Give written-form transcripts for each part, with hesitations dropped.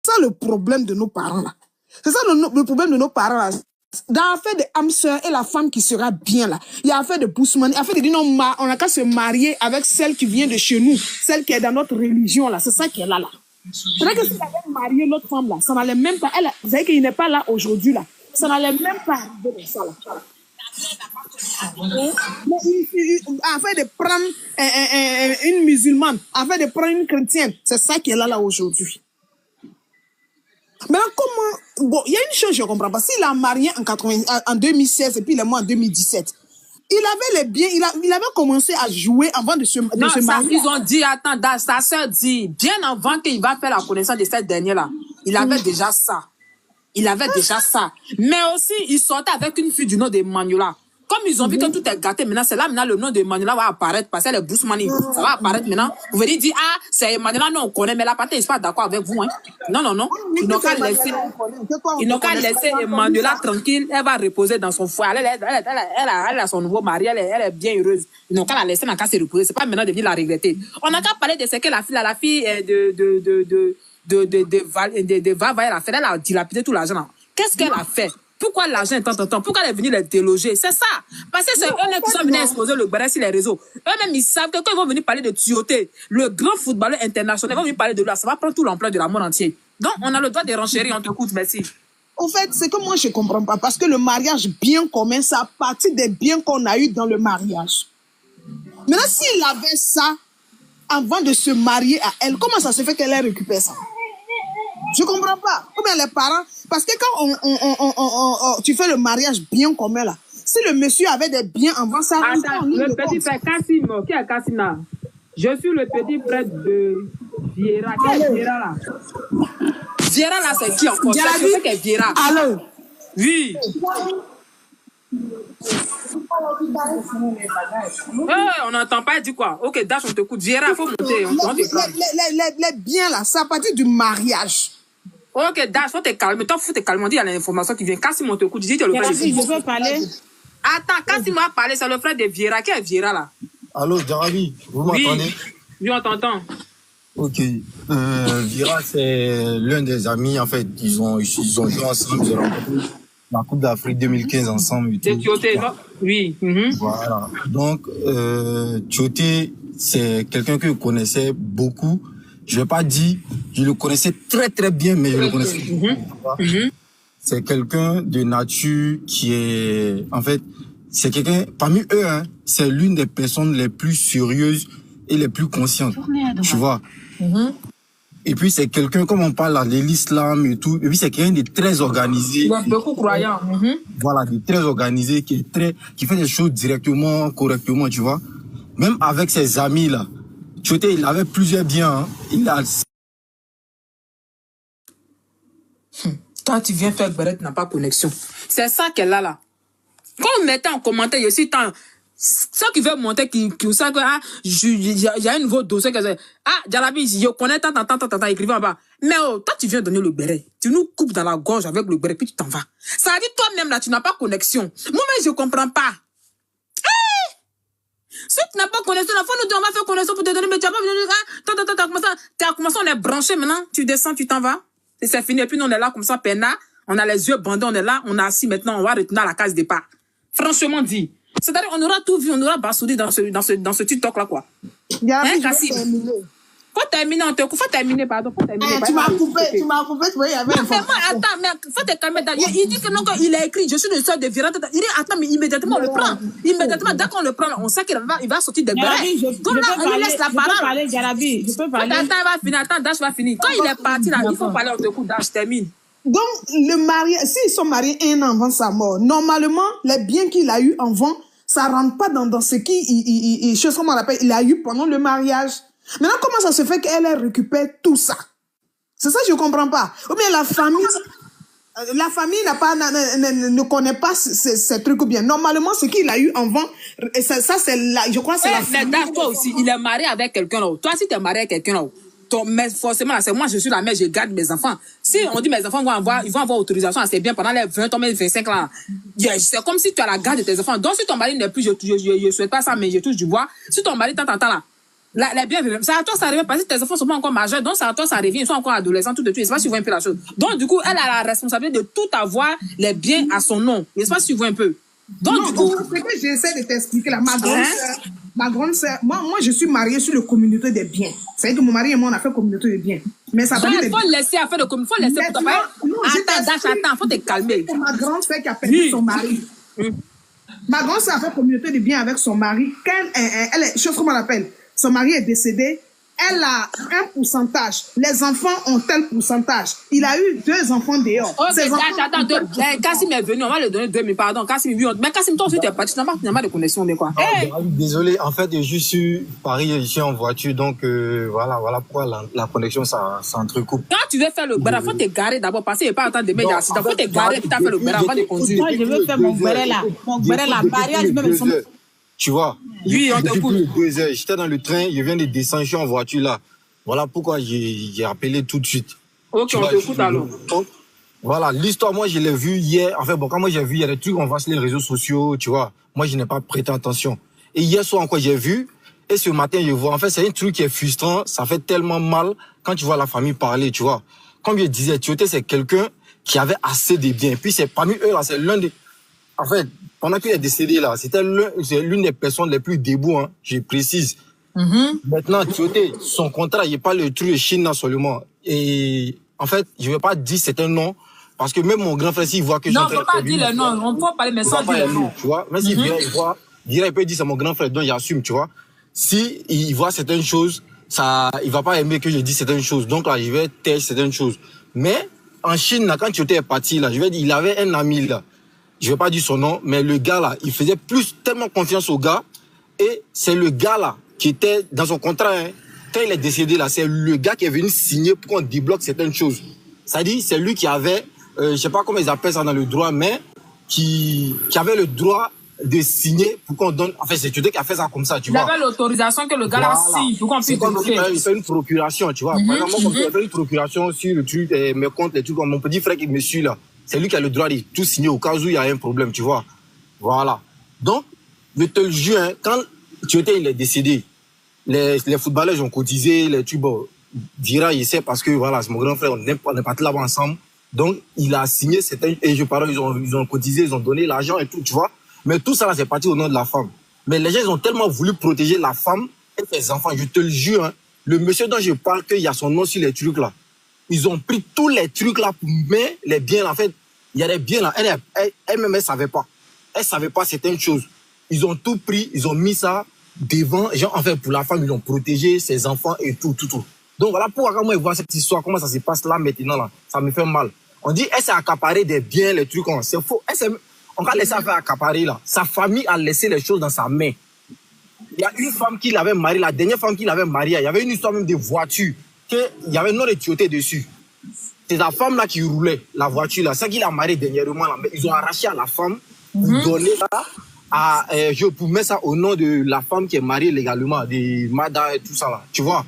ça le problème de nos parents là. C'est ça le problème de nos parents là. Dans l'affaire de âme sœur et la femme qui sera bien là, il y a affaire de Bousman, affaire de dire non, on n'a qu'à se marier avec celle qui vient de chez nous, celle qui est dans notre religion là, c'est ça qui est là. C'est vrai que si elle avait marié l'autre femme là, ça n'allait même pas, elle, vous savez qu'il n'est pas là aujourd'hui là, ça n'allait même pas arriver dans ça là. Afin de prendre une musulmane, afin de prendre une chrétienne, c'est ça qui est là aujourd'hui. Maintenant, comment... Bon, il y a une chose, je ne comprends pas. S'il a marié en 2016 et puis il est mort en 2017, il avait les biens, il avait commencé à jouer avant de se marier. Ils ont dit, attends, sa soeur dit, bien avant qu'il va faire la connaissance de cette dernière-là, il avait déjà ça. Il avait déjà ça. Mais aussi, il sortait avec une fille du nom de Maniola. Comme ils ont vu que tout est gâté, maintenant, c'est là, maintenant, le nom de Maniola va apparaître, parce que les Bousmani, ça va apparaître maintenant. Vous venez dire, ah, c'est Maniola, non, on connaît, mais la partie, ils ne sont pas d'accord avec vous, hein. Non, non, non. Ils n'ont qu'à laisser Maniola tranquille, elle va reposer dans son foyer. Elle a son nouveau mari, elle est bien heureuse. Ils n'ont qu'à la laisser, n'a qu'à se reposer. C'est pas maintenant de venir la regretter. On n'a qu'à parler de ce que la fille de Vava, elle a dilapidé tout l'argent. Qu'est-ce qu'elle a fait? Pourquoi l'argent est tant? Pourquoi elle est venue les déloger? C'est ça. Parce que c'est eux qui sont venus exposer le béret sur les réseaux. Eux-mêmes, ils savent que quand ils vont venir parler de Tioté, le grand footballeur international, ils vont venir parler de lui, ça va prendre tout l'ampleur de la monde entière. Donc, on a le droit de renchérir, on t'écoute, merci. En fait, c'est que moi, je ne comprends pas. Parce que le mariage bien commun, c'est à partir des biens qu'on a eu dans le mariage. Maintenant, s'il avait ça avant de se marier à elle, comment ça se fait qu'elle ait récupéré ça? Je ne comprends pas. Ou bien les parents... Parce que quand tu fais le mariage bien commun là, si le monsieur avait des biens avant ça... Attends, le petit frère Cassimo, qui est Cassina? Je suis le petit frère de Viera. Qui est Viera là? Viera là, c'est qui encore? C'est qui est Viera? Allô? Oui. On n'entend pas, dit quoi? Ok, Dash, on t'écoute. Viera, il faut monter. Les biens là, c'est à partir du mariage. Ok, Dash, faut te calmer. Toi, faut te calmer. On dit, il y a l'information qui vient. Cassimo, on t'écoute. Dis, tu es le frère de Viera. Je peux parler? Attends, Cassimo a parlé, c'est le frère de Viera. Qui est Viera là? Allô, Jarabi, vous m'entendez? Oui, on t'entend. Ok. Viera, c'est l'un des amis, en fait. Ils ont joué ensemble. Ils ont rencontré la Coupe d'Afrique 2015 ensemble. C'est Tioté, non? Oui. Voilà. Donc, Tioté, c'est quelqu'un que je connaissais beaucoup. Je ne vais pas dire, je le connaissais très très bien, mais je le connaissais beaucoup. C'est quelqu'un de nature qui est, en fait, c'est quelqu'un, parmi eux, hein, c'est l'une des personnes les plus sérieuses et les plus conscientes. Tu vois. Et puis c'est quelqu'un, comme on parle là, de l'islam et tout, et puis c'est quelqu'un de très organisé. Il est beaucoup croyant. Voilà, de très organisé, qui fait des choses directement, correctement, tu vois. Même avec ses amis là. Tu sais, il avait plusieurs biens. Hein. Il a... Toi, tu viens faire Beret, n'a pas connexion. C'est ça qu'elle a là. Quand on mettait en commentaire, je suis tant... Ceux qui veulent monter, qui savent que, ah, il y a un nouveau dossier que c'est, ah, Jarabi, je connais tant, écrivant en bas. Mais oh, toi, tu viens donner le béret. Tu nous coupes dans la gorge avec le béret, puis tu t'en vas. Ça veut dire toi-même là, tu n'as pas connexion. Moi-même, je comprends pas. Si tu n'as pas connexion, il faut nous dire, on va faire connexion pour te donner, mais tu n'as pas besoin de t'as commencé, on est branché maintenant, tu descends, tu t'en vas. Et c'est fini. Et puis nous, on est là comme ça, peinard, on a les yeux bandés, on est là, on est assis maintenant, on va retourner à la case départ. Franchement dit. C'est-à-dire, on aura tout vu, on aura bassoudé dans ce TikTok-là, quoi. Hein, Cassim? Faut terminer, faut terminer, pardon. Faut terminer, tu m'as coupé, tu vois, il y avait non, mais moi, attends, mais faut te calmer. Il dit que non, quand il a écrit, je suis le seul de Viera. Il dit, attends, mais immédiatement, on le prend. Immédiatement, dès qu'on le prend, on sait qu'il va sortir des bérets. Donc là, on lui laisse la parole. Je peux parler. Attends, il va finir, attends, Dash va finir. Quand il est parti, là, il faut parler, on te coupe, Dash, termine. Donc, le mariage, s'ils sont mariés un an avant sa mort, normalement, les biens qu'il a eu avant, ça rentre pas dans ce chose qu'on appelle, il a eu pendant le mariage. Maintenant, comment ça se fait qu'elle récupère tout ça? C'est ça que je ne comprends pas. Ou bien la famille ne connaît pas ces trucs ou bien. Normalement, ce qu'il a eu avant, ça c'est là, je crois que c'est la famille. Mais toi aussi, il est marié avec quelqu'un là. Toi, si tu es marié avec quelqu'un là, mais forcément, c'est moi, je suis la mère, je garde mes enfants. Si on dit mes enfants ils vont avoir autorisation à c'est bien pendant les 20 ans, mais 25 ans, c'est comme si tu as la garde de tes enfants. Donc, si ton mari n'est plus, je souhaite pas ça, mais je touche du bois. Si ton mari t'entend là, Les biens, ça à toi, ça revient parce que tes enfants sont pas encore majeurs, donc ça à toi, ça revient, ils sont encore adolescents, tout de suite. Je sais pas si tu vois un peu la chose. Donc, du coup, elle a la responsabilité de tout avoir les biens à son nom. Je sais pas si tu vois un peu. Donc, Non, du coup. c'est ce que j'essaie de t'expliquer là. Ma grande sœur, moi, je suis mariée sur le communauté des biens. C'est-à-dire que mon mari et moi, on a fait communauté des biens. Mais ça veut dire. Il faut laisser à faire de communauté, faut laisser pour toi. Attends, faut te calmer. C'est ma grande sœur qui a perdu son mari. Ma grande sœur a fait communauté de biens avec son mari. Quand elle est, je sais pas comment on l'appelle, son mari est décédé. Elle a un pourcentage. Les enfants ont tel pourcentage. Il a eu 2 enfants dehors. Ok, attends, Kassim est venu, on va lui donner 2 000, pardon. Kassim, mais Kassim, toi aussi, tu es parti, tu n'as pas de connexion, mais quoi. Désolé, en fait, je suis Paris, je suis en voiture, donc voilà pourquoi la connexion, ça entrecoupe. Quand tu veux faire le béra, faut te garer d'abord, parce qu'il n'y a pas attendre de mettre l'accident. Faut te garer, puis tu as fait le béra avant de conduire. Moi, je veux faire mon béret là. Mon béret là, mariage, même son. Tu vois, oui, on te coupe. 2 heures, j'étais dans le train, je viens de descendre, je suis en voiture là. Voilà pourquoi j'ai appelé tout de suite. Ok, on t'écoute alors. Voilà, l'histoire, moi, je l'ai vue hier. En fait, bon, quand moi j'ai vu, il y a des trucs qu'on voit sur les réseaux sociaux, tu vois. Moi, je n'ai pas prêté attention. Et hier soir encore, j'ai vu. Et ce matin, je vois. En fait, c'est un truc qui est frustrant. Ça fait tellement mal quand tu vois la famille parler, tu vois. Comme je disais, Tioté, c'est quelqu'un qui avait assez de biens. Puis c'est parmi eux, là, c'est l'un des... En fait, pendant qu'il est décédé, là, c'était l'une des personnes les plus debout, hein, je précise. Maintenant, Tioté, son contrat, il n'est pas le truc de Chine, là, seulement. Et en fait, je ne vais pas dire c'est un nom, parce que même mon grand frère, s'il voit que j'ai... Non, il ne faut pas dire le nom, on peut parler, mais sans dire le nom. Tu vois, même s'il vient, il peut dire c'est mon grand frère, donc il assume, tu vois. Si il voit certaines choses, il va pas aimer que je dise certaines choses. Donc là, je vais taire certaines choses. Mais en Chine, là, quand Tioté est parti, là, je vais dire, il avait un ami, là. Je vais pas dire son nom, mais le gars, là, il faisait tellement confiance au gars. Et c'est le gars, là, qui était dans son contrat, hein. Quand il est décédé, là, c'est le gars qui est venu signer pour qu'on débloque certaines choses. C'est-à-dire, c'est lui qui avait, je sais pas comment ils appellent ça dans le droit, mais qui avait le droit de signer pour qu'on donne... Enfin, c'est Tioté qui a fait ça comme ça, tu vois. Il avait l'autorisation que le gars là signe pour qu'on puisse débloquer. Il fait une procuration, tu vois. Par exemple, moi, il fait une procuration sur le truc, mes comptes, les trucs, comme mon petit frère qui me suit, là. C'est lui qui a le droit de tout signer au cas où il y a un problème, tu vois. Voilà. Donc, je te le jure, hein, quand Tioté, il est décédé, les footballeurs, ils ont cotisé, les trucs, bon, Vira, il sait parce que, voilà, c'est mon grand frère, on est partis là-bas ensemble. Donc, il a signé, et je parle, ils ont cotisé, ils ont donné l'argent et tout, tu vois. Mais tout ça, là, c'est parti au nom de la femme. Mais les gens, ils ont tellement voulu protéger la femme et ses enfants. Je te le jure, hein, le monsieur dont je parle, qu'il y a son nom sur les trucs, là. Ils ont pris tous les trucs là pour mettre les biens là. En fait, il y a des biens là. Elle-même, elle savait pas. Elle savait pas certaines choses. Ils ont tout pris, ils ont mis ça devant. Genre, en fait, pour la femme, ils l'ont protégé, ses enfants et tout. Donc voilà pourquoi quand moi je vois cette histoire, comment ça se passe là maintenant là, ça me fait mal. On dit, elle s'est accaparée des biens, les trucs, c'est faux. On va laisser elle faire accaparer là. Sa famille a laissé les choses dans sa main. Il y a une femme qui l'avait mariée, la dernière femme qui l'avait mariée, il y avait une histoire même de voiture. Il y avait non de Tioté dessus. C'est la femme là qui roulait la voiture là. C'est qu'il a marié dernièrement là. Mais ils ont arraché à la femme pour donner ça pour mettre ça au nom de la femme qui est mariée légalement, de Mada et tout ça là. Tu vois?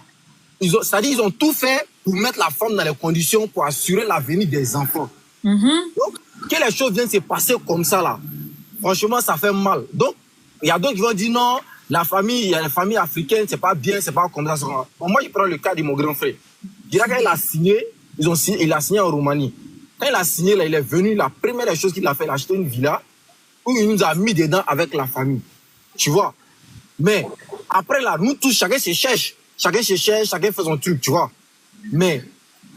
C'est-à-dire ils ont tout fait pour mettre la femme dans les conditions pour assurer l'avenir des enfants. Donc, que les choses viennent se passer comme ça là, franchement ça fait mal. Donc, il y a d'autres qui vont dire non. Il y a les familles africaines, c'est pas bien, c'est pas comme ça. Bon, moi, je prends le cas de mon grand frère. Quand il a signé, il a signé en Roumanie. Quand il a signé, là, il est venu, la première des choses qu'il a fait, il a acheté une villa où il nous a mis dedans avec la famille. Tu vois? Mais après, là, nous tous, chacun se cherche. Chacun fait son truc, tu vois? Mais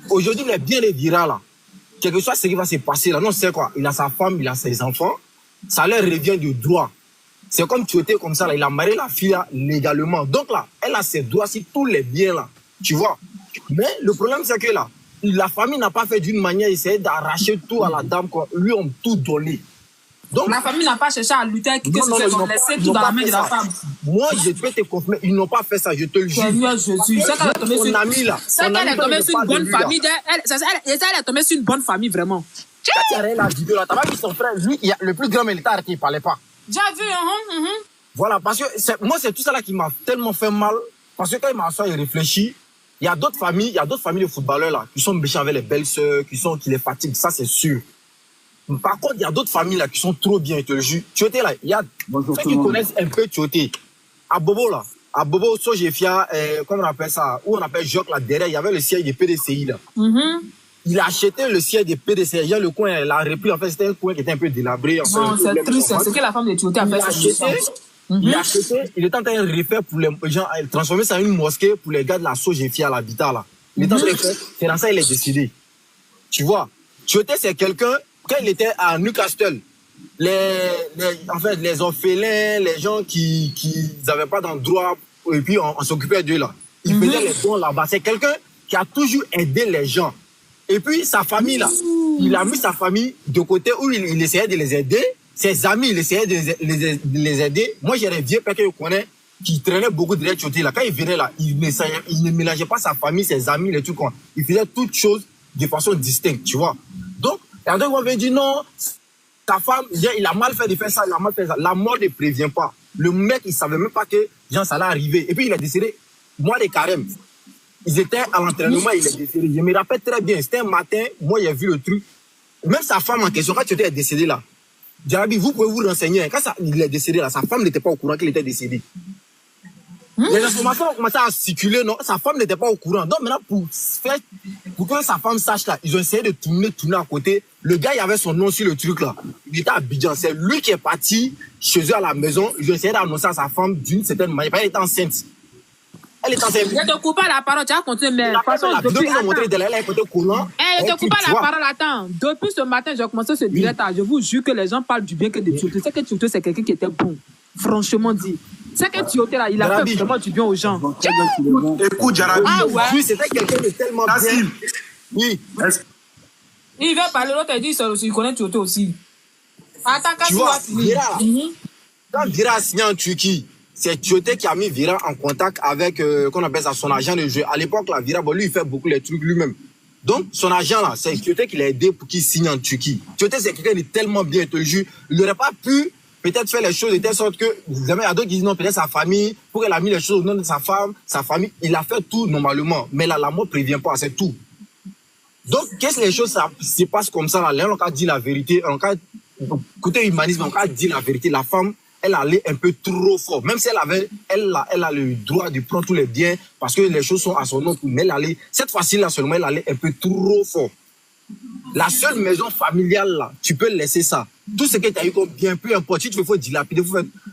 aujourd'hui, les biens les Vira, là, quel que soit ce qui va se passer, là, non, c'est quoi? Il a sa femme, il a ses enfants, ça leur revient de droit. C'est comme tu étais comme ça, là, il a marié la fille là, légalement. Donc là, elle a ses droits sur tous les biens là. Tu vois? Mais le problème, c'est que là, la famille n'a pas fait d'une manière, essayer d'arracher tout à la dame, quoi. Lui, on tout donné. Donc, la famille n'a pas cherché à lutter avec ils ont laissé tout dans la main de la femme. Moi, je peux te confirmer, ils n'ont pas fait ça, je te le jure. Seigneur Jésus, c'est qu'elle est tombée sur une ami là. C'est qu'elle est tombée sur une bonne famille. Elle est tombée sur une bonne famille, vraiment. Quand tu as regardé la vidéo là, t'as pas vu son frère, lui, le plus grand militaire qui ne parlait pas. J'ai vu, Voilà, parce que moi, c'est tout ça là qui m'a tellement fait mal. Parce que quand il m'a assis et réfléchi, il y a d'autres familles de footballeurs là, qui sont méchants avec les belles-sœurs, qui les fatiguent, ça c'est sûr. Par contre, il y a d'autres familles là qui sont trop bien, je te le jure. Tioté là, il y a ceux qui connaissent un peu Tioté. À Bobo là, à Bobo Sojefia, comment on appelle ça, où on appelle Joc, là derrière, il y avait le siège des PDCI là. Il a acheté le siège des PDCI. Il y a le coin, il a repris, en fait, c'était un coin qui était un peu délabré. Non, c'est triste, c'est ce que la femme de Tioté a fait. Il a acheté, il est en train de refaire pour les gens, transformer ça en une mosquée pour les gars de la Sojefia, l'habitat là. Il est en train de faire, c'est dans ça il est décidé. Tu vois, Tioté c'est quelqu'un, quand il était à Newcastle, en fait, les orphelins, les gens qui n'avaient pas d'endroit, et puis on s'occupait d'eux là. Il faisait les dons là-bas. C'est quelqu'un qui a toujours aidé les gens. Et puis sa famille là, il a mis sa famille de côté où il essayait de les aider. Ses amis, il essayait de les aider. Moi, j'ai des vieux pères que je connais qui traînaient beaucoup de Tioté là. Quand il venait là, il ne mélangeait pas sa famille, ses amis, les trucs quoi. Il faisait toutes choses de façon distincte, tu vois. Donc, il y a d'autres qui m'ont dit non. Ta femme, il a mal fait de faire ça, il a mal fait ça. La mort ne prévient pas. Le mec, il savait même pas que ça allait arriver. Et puis, il est décédé. Mois de carême. Ils étaient à l'entraînement, il est décédé. Je me rappelle très bien. C'était un matin, moi, j'ai vu le truc. Même sa femme en question, quand tu étais décédé là, Jarabi, vous pouvez vous renseigner. Quand il est décédé là, sa femme n'était pas au courant qu'il était décédé. Les informations ont commencé à circuler, non, sa femme n'était pas au courant. Donc maintenant, pour que sa femme sache là, ils ont essayé de tourner à côté. Le gars, il avait son nom sur le truc là. Il était à Abidjan. C'est lui qui est parti chez eux à la maison. Ils ont essayé d'annoncer à sa femme d'une certaine manière. Elle était enceinte. Elle est enceinte. Je te coupe pas la parole, tu as continué, mais la vidéo qu'ils ont montré de elle a écouté collant. Je te coupe pas la parole, attends. Depuis ce matin, j'ai commencé ce direct. Je vous jure que les gens parlent du bien que de Tioté. C'est que Tioté, c'est quelqu'un qui était bon. Franchement dit. C'est que Tioté là, il a fait vraiment du bien aux gens. Écoute, Jarabi. Ah ouais. Oui, c'était quelqu'un de tellement bien. Oui. Il va parler, l'autre il dit il connaît Tioté aussi. Attends, quand tu vois, Vira, quand Vira a signé en Turquie, c'est Tioté qui a mis Vira en contact avec, qu'on appelle ça, son agent de jeu. À l'époque, là, Vira, bon, lui, il fait beaucoup les trucs lui-même. Donc, son agent, là, c'est Tioté qui l'a aidé pour qu'il signe en Turquie. Tioté, c'est quelqu'un de tellement bien, je te le jure. Il n'aurait pas pu peut-être faire les choses de telle sorte que, il y a d'autres qui disent non, peut-être sa famille, pour qu'elle a mis les choses au nom de sa femme, sa famille, il a fait tout normalement. Mais là, la mort ne prévient pas, c'est tout. Donc, qu'est-ce que les choses se passent comme ça, là? Là, on a dit la vérité, côté humanisme, on a dit la vérité. La femme, elle allait un peu trop fort. Même si elle a le droit de prendre tous les biens parce que les choses sont à son nom. Mais cette fois-ci, là seulement, elle allait un peu trop fort. La seule maison familiale, là, tu peux laisser ça. Tout ce que tu as eu comme bien, peu importe, si tu faut dilapider,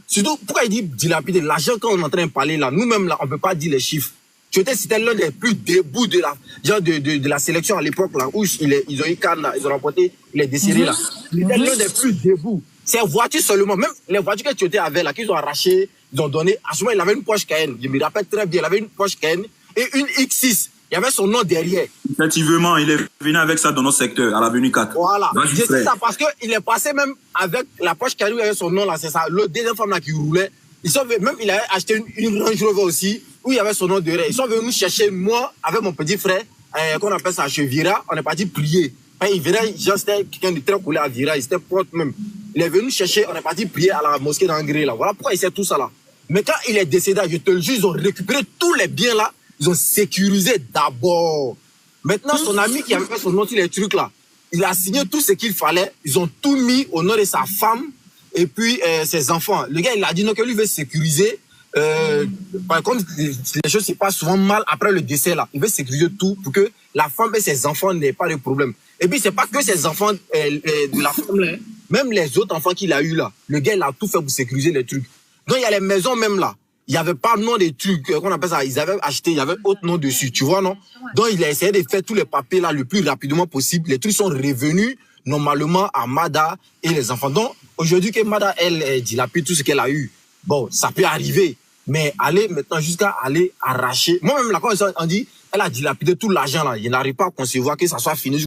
surtout, pourquoi il dit dilapider? L'argent, quand on est en train de parler là, nous-mêmes, là, on ne peut pas dire les chiffres. C'était l'un des plus débuts de la sélection à l'époque, là, où ils ont eu Cannes, là, ils ont remporté les décédés, là. C'était l'un des plus débuts. C'est voitures seulement, même les voitures que Tioté avait, là, qu'ils ont arrachées, ils ont donné. À ce moment, il avait une Porsche Cayenne. Je me rappelle très bien, il avait une Porsche Cayenne et une X6. Il y avait son nom derrière. Effectivement, il est venu avec ça dans notre secteur, à l'avenue 4. Voilà. Je sais ça parce qu'il est passé même avec la Porsche Cayenne où il y avait son nom, là, c'est ça. L'autre deuxième femme, là, qui roulait. Même, il avait acheté une Range Rover aussi, où il y avait son nom derrière. Ils sont venus chercher moi, avec mon petit frère, qu'on appelle ça chez Vira. On est parti prier. Il venait, c'était quelqu'un de très coulé à Vira, il était pote même. Il est venu chercher, on est parti prier à la mosquée d'Angré, là. Voilà pourquoi il sait tout ça, là. Mais quand il est décédé, je te le jure, ils ont récupéré tous les biens, là. Ils ont sécurisé d'abord. Maintenant, son ami qui avait fait son nom sur les trucs, là, il a signé tout ce qu'il fallait. Ils ont tout mis au nom de sa femme et puis ses enfants. Le gars, il a dit non, que lui veut sécuriser. Par contre, les choses se passent souvent mal après le décès, là. Il veut sécuriser tout pour que la femme et ses enfants n'aient pas de problème. Et puis, c'est pas que ses enfants de la femme, là, même les autres enfants qu'il a eu là. Le gars, il a tout fait pour sécuriser les trucs. Donc, il y a les maisons même là. Il n'y avait pas nom des trucs, qu'on appelle ça. Ils avaient acheté, il y avait autre nom dessus, tu vois, non? Donc, il a essayé de faire tous les papiers là le plus rapidement possible. Les trucs sont revenus normalement à Mada et les enfants. Donc, aujourd'hui, que Mada, elle dilapide tout ce qu'elle a eu. Bon, ça peut arriver. Mais aller maintenant jusqu'à aller arracher. Moi-même, là, quand on dit, elle a dilapidé tout l'argent là. Je n'arrive pas à concevoir que ça soit fini.